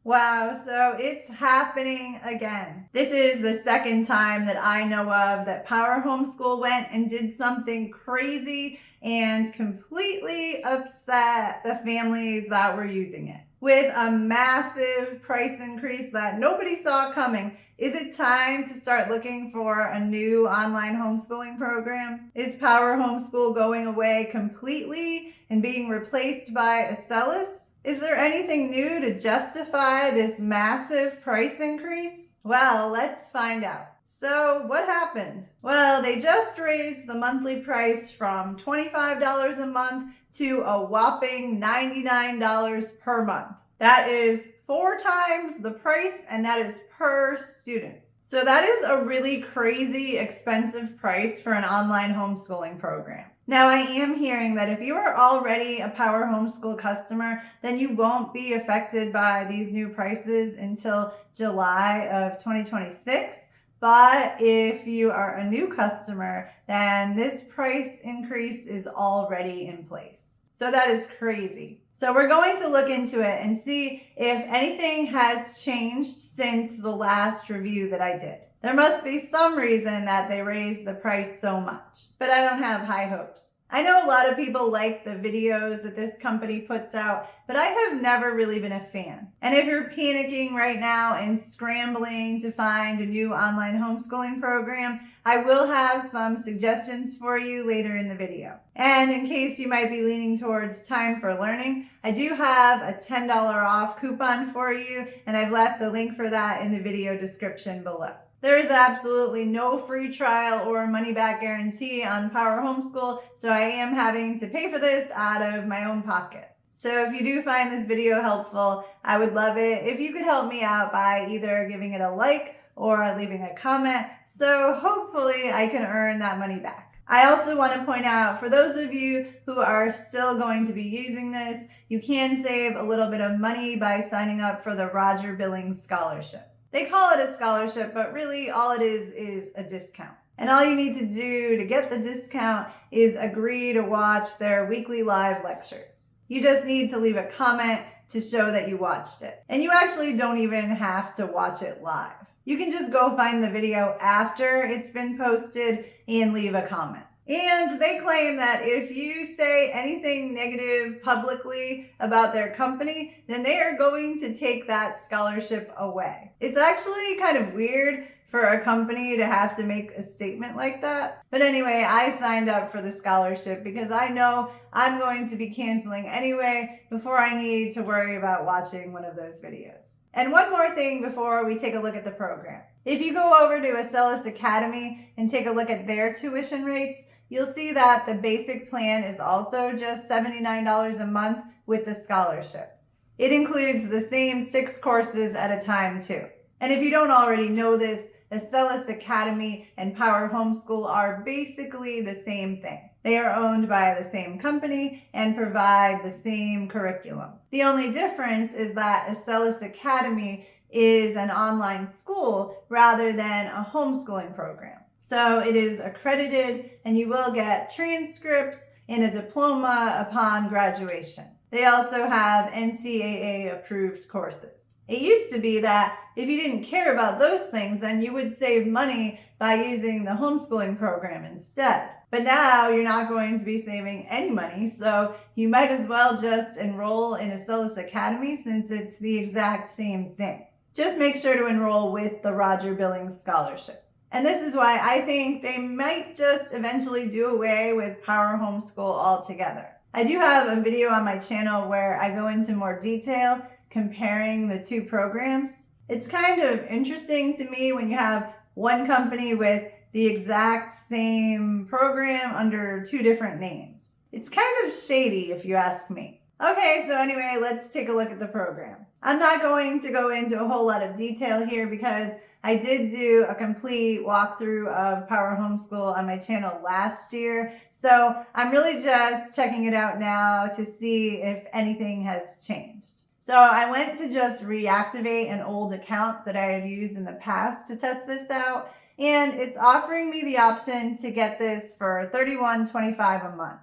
Wow, so it's happening again. This is the second time that I know of that Power Homeschool went and did something crazy and completely upset the families that were using it with a massive price increase that nobody saw coming. Is it time to start looking for a new online homeschooling program? Is Power Homeschool going away completely and being replaced by Acellus? Is there anything new to justify this massive price increase? Well, let's find out. So what happened? Well, they just raised the monthly price from $25 a month to a whopping $99 per month. That is 4 times the price, and that is per student. So that is a really crazy expensive price for an online homeschooling program. Now, I am hearing that if you are already a Power Homeschool customer, then you won't be affected by these new prices until July of 2026. But if you are a new customer, then this price increase is already in place. So that is crazy. So we're going to look into it and see if anything has changed since the last review that I did. There must be some reason that they raised the price so much, but I don't have high hopes. I know a lot of people like the videos that this company puts out, but I have never really been a fan. And if you're panicking right now and scrambling to find a new online homeschooling program, I will have some suggestions for you later in the video. And in case you might be leaning towards time for learning, I do have a $10 off coupon for you, and I've left the link for that in the video description below. There is absolutely no free trial or money-back guarantee on Power Homeschool, so I am having to pay for this out of my own pocket. So if you do find this video helpful, I would love it if you could help me out by either giving it a like or leaving a comment, so hopefully I can earn that money back. I also want to point out, for those of you who are still going to be using this, you can save a little bit of money by signing up for the Roger Billings Scholarship. They call it a scholarship, but really all it is a discount. And all you need to do to get the discount is agree to watch their weekly live lectures. You just need to leave a comment to show that you watched it. And you actually don't even have to watch it live. You can just go find the video after it's been posted and leave a comment. And they claim that if you say anything negative publicly about their company, then they are going to take that scholarship away. It's actually kind of weird for a company to have to make a statement like that. But anyway, I signed up for the scholarship because I know I'm going to be canceling anyway before I need to worry about watching one of those videos. And one more thing before we take a look at the program. If you go over to Acellus Academy and take a look at their tuition rates, you'll see that the basic plan is also just $79 a month with the scholarship. It includes the same 6 courses at a time too. And if you don't already know this, Acellus Academy and Power Homeschool are basically the same thing. They are owned by the same company and provide the same curriculum. The only difference is that Acellus Academy is an online school rather than a homeschooling program. So it is accredited, and you will get transcripts and a diploma upon graduation. They also have NCAA approved courses. It used to be that if you didn't care about those things, then you would save money by using the homeschooling program instead. But now you're not going to be saving any money, so you might as well just enroll in Acellus Academy since it's the exact same thing. Just make sure to enroll with the Roger Billings Scholarship. And this is why I think they might just eventually do away with Power Homeschool altogether. I do have a video on my channel where I go into more detail comparing the 2 programs. It's kind of interesting to me when you have one company with the exact same program under 2 different names. It's kind of shady if you ask me. Okay, so anyway, let's take a look at the program. I'm not going to go into a whole lot of detail here because I did do a complete walkthrough of Power Homeschool on my channel last year, so I'm really just checking it out now to see if anything has changed. So I went to just reactivate an old account that I had used in the past to test this out, and it's offering me the option to get this for $31.25 a month.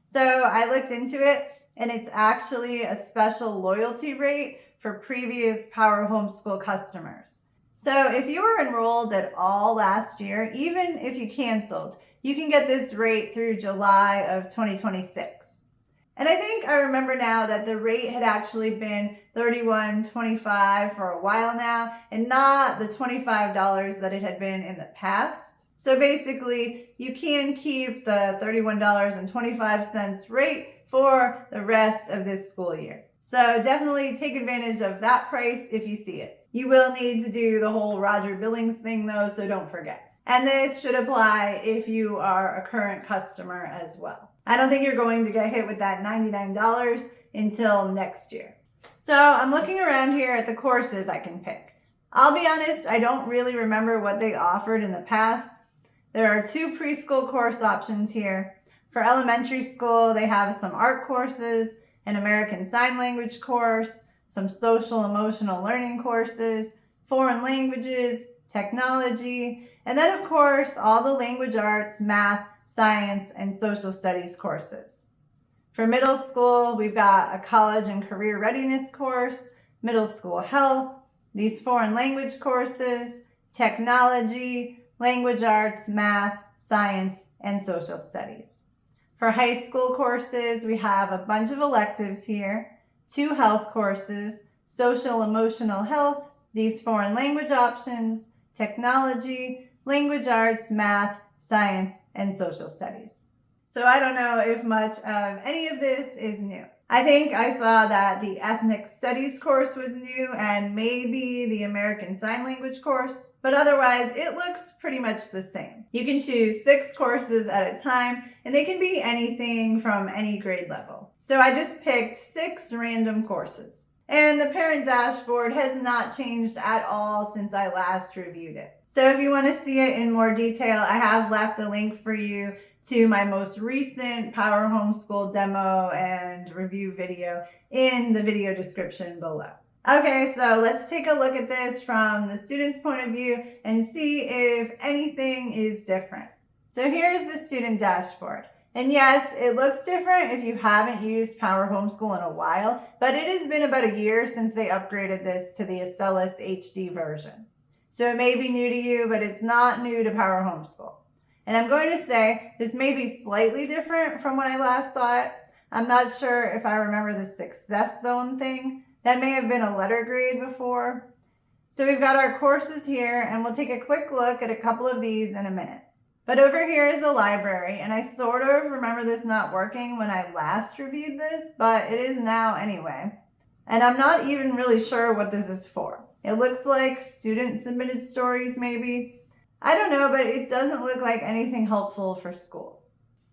So I looked into it, and it's actually a special loyalty rate for previous Power Homeschool customers. So if you were enrolled at all last year, even if you canceled, you can get this rate through July of 2026. And I think I remember now that the rate had actually been $31.25 for a while now, and not the $25 that it had been in the past. So basically, you can keep the $31.25 rate for the rest of this school year. So definitely take advantage of that price if you see it. You will need to do the whole Roger Billings thing though, so don't forget. And this should apply if you are a current customer as well. I don't think you're going to get hit with that $99 until next year. So I'm looking around here at the courses I can pick. I'll be honest, I don't really remember what they offered in the past. There are 2 preschool course options here. For elementary school, they have some art courses, an American Sign Language course, some social emotional learning courses, foreign languages, technology, and then of course, all the language arts, math, science, and social studies courses. For middle school, we've got a college and career readiness course, middle school health, these foreign language courses, technology, language arts, math, science, and social studies. For high school courses, we have a bunch of electives here, 2 health courses, social emotional health, these foreign language options, technology, language arts, math, science, and social studies. So I don't know if much of any of this is new. I think I saw that the ethnic studies course was new and maybe the American Sign Language course, but otherwise it looks pretty much the same. You can choose 6 courses at a time and they can be anything from any grade level. So I just picked 6 random courses. And the parent dashboard has not changed at all since I last reviewed it. So if you want to see it in more detail, I have left the link for you to my most recent Power Homeschool demo and review video in the video description below. Okay, so let's take a look at this from the student's point of view and see if anything is different. So here's the student dashboard. And yes, it looks different if you haven't used Power Homeschool in a while, but it has been about a year since they upgraded this to the Acellus HD version. So it may be new to you, but it's not new to Power Homeschool. And I'm going to say this may be slightly different from when I last saw it. I'm not sure if I remember the success zone thing. That may have been a letter grade before. So we've got our courses here, and we'll take a quick look at a couple of these in a minute. But over here is the library, and I sort of remember this not working when I last reviewed this, but it is now anyway. And I'm not even really sure what this is for. It looks like student submitted stories maybe. I don't know, but it doesn't look like anything helpful for school.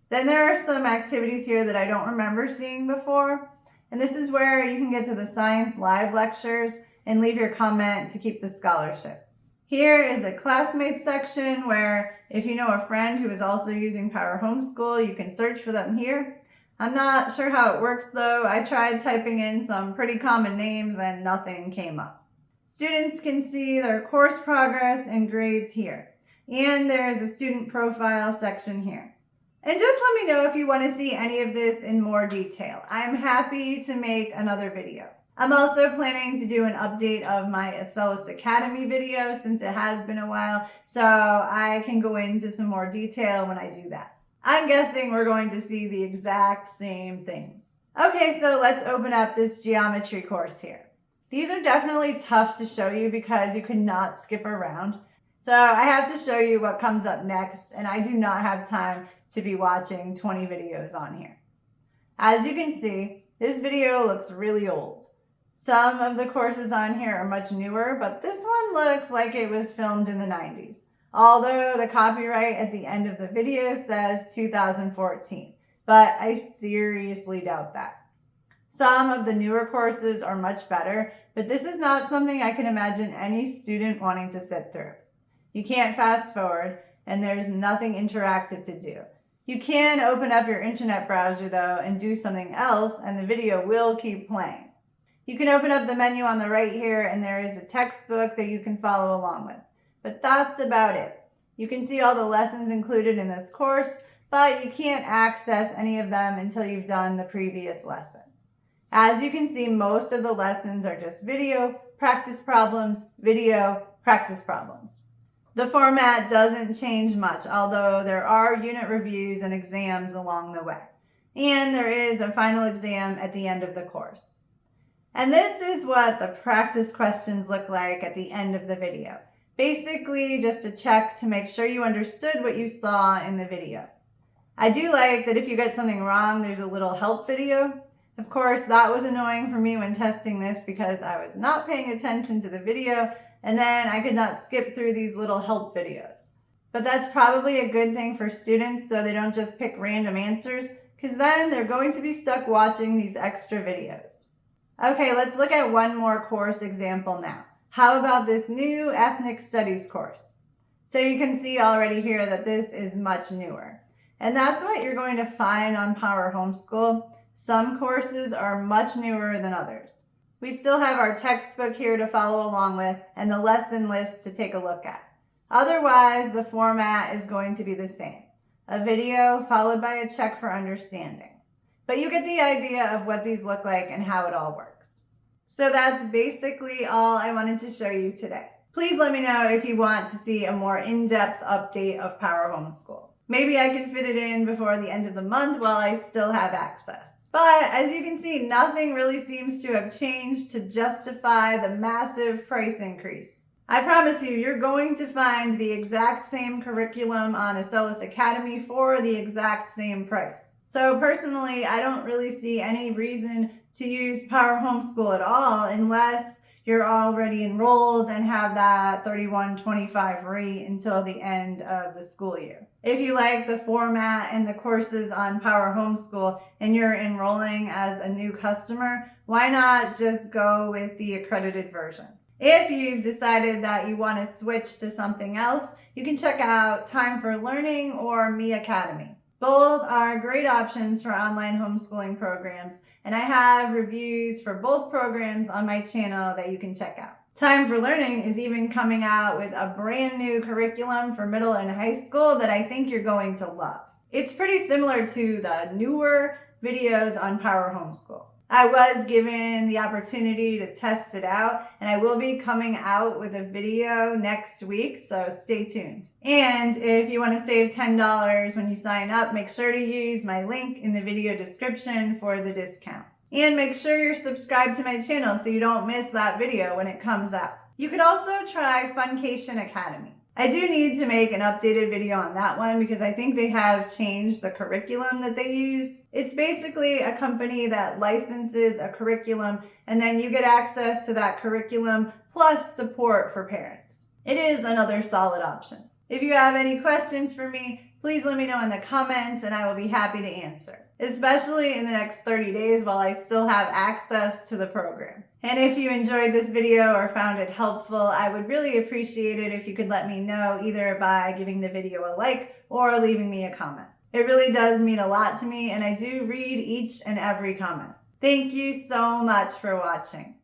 Then there are some activities here that I don't remember seeing before. And this is where you can get to the science live lectures and leave your comment to keep the scholarship. Here is a classmates section where if you know a friend who is also using Power Homeschool, you can search for them here. I'm not sure how it works though. I tried typing in some pretty common names and nothing came up. Students can see their course progress and grades here. And there is a student profile section here. And just let me know if you want to see any of this in more detail. I'm happy to make another video. I'm also planning to do an update of my Acellus Academy video since it has been a while, so I can go into some more detail when I do that. I'm guessing we're going to see the exact same things. Okay, so let's open up this geometry course here. These are definitely tough to show you because you cannot skip around. So I have to show you what comes up next, and I do not have time to be watching 20 videos on here. As you can see, this video looks really old. Some of the courses on here are much newer, but this one looks like it was filmed in the 90s. Although the copyright at the end of the video says 2014, but I seriously doubt that. Some of the newer courses are much better, but this is not something I can imagine any student wanting to sit through. You can't fast forward, and there's nothing interactive to do. You can open up your internet browser though and do something else, and the video will keep playing. You can open up the menu on the right here, and there is a textbook that you can follow along with. But that's about it. You can see all the lessons included in this course, but you can't access any of them until you've done the previous lesson. As you can see, most of the lessons are just video, practice problems, video, practice problems. The format doesn't change much, although there are unit reviews and exams along the way. And there is a final exam at the end of the course. And this is what the practice questions look like at the end of the video. Basically, just a check to make sure you understood what you saw in the video. I do like that if you get something wrong, there's a little help video. Of course, that was annoying for me when testing this because I was not paying attention to the video, and then I could not skip through these little help videos. But that's probably a good thing for students so they don't just pick random answers, because then they're going to be stuck watching these extra videos. Okay, let's look at one more course example now. How about this new ethnic studies course? So you can see already here that this is much newer. And that's what you're going to find on Power Homeschool. Some courses are much newer than others. We still have our textbook here to follow along with and the lesson list to take a look at. Otherwise, the format is going to be the same. A video followed by a check for understanding. But you get the idea of what these look like and how it all works. So that's basically all I wanted to show you today. Please let me know if you want to see a more in-depth update of Power Homeschool. Maybe I can fit it in before the end of the month while I still have access. But as you can see, nothing really seems to have changed to justify the massive price increase. I promise you, you're going to find the exact same curriculum on Acellus Academy for the exact same price. So personally, I don't really see any reason to use Power Homeschool at all unless you're already enrolled and have that $31.25 rate until the end of the school year. If you like the format and the courses on Power Homeschool and you're enrolling as a new customer, why not just go with the accredited version? If you've decided that you want to switch to something else, you can check out Time for Learning or Me Academy. Both are great options for online homeschooling programs, and I have reviews for both programs on my channel that you can check out. Time for Learning is even coming out with a brand new curriculum for middle and high school that I think you're going to love. It's pretty similar to the newer videos on Power Homeschool. I was given the opportunity to test it out, and I will be coming out with a video next week, so stay tuned. And if you want to save $10 when you sign up, make sure to use my link in the video description for the discount. And make sure you're subscribed to my channel so you don't miss that video when it comes out. You could also try Funcation Academy. I do need to make an updated video on that one because I think they have changed the curriculum that they use. It's basically a company that licenses a curriculum and then you get access to that curriculum plus support for parents. It is another solid option. If you have any questions for me, please let me know in the comments and I will be happy to answer, especially in the next 30 days while I still have access to the program. And if you enjoyed this video or found it helpful, I would really appreciate it if you could let me know either by giving the video a like or leaving me a comment. It really does mean a lot to me and I do read each and every comment. Thank you so much for watching.